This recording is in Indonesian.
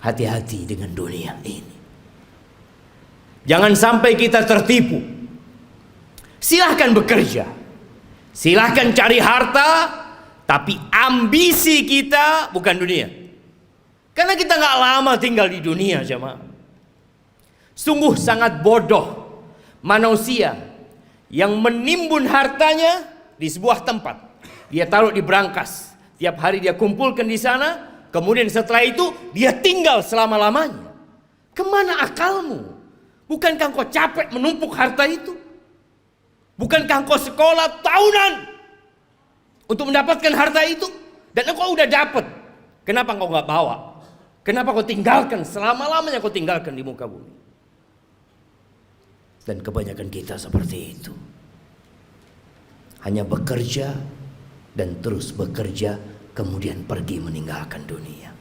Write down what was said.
Hati-hati dengan dunia ini. Jangan sampai kita tertipu. Silahkan bekerja, silahkan cari harta, tapi ambisi kita bukan dunia. Karena kita gak lama tinggal di dunia, jemaah. Sungguh sangat bodoh manusia yang menimbun hartanya di sebuah tempat. Dia taruh di brankas, tiap hari dia kumpulkan di sana, kemudian setelah itu dia tinggal selama-lamanya. Kemana akalmu? Bukankah kau capek menumpuk harta itu? Bukankah kau sekolah tahunan untuk mendapatkan harta itu? Dan kau udah dapat. Kenapa kau gak bawa? Kenapa kau tinggalkan selama-lamanya, kau tinggalkan di muka bumi? Dan kebanyakan kita seperti itu. Hanya bekerja dan terus bekerja, kemudian pergi meninggalkan dunia.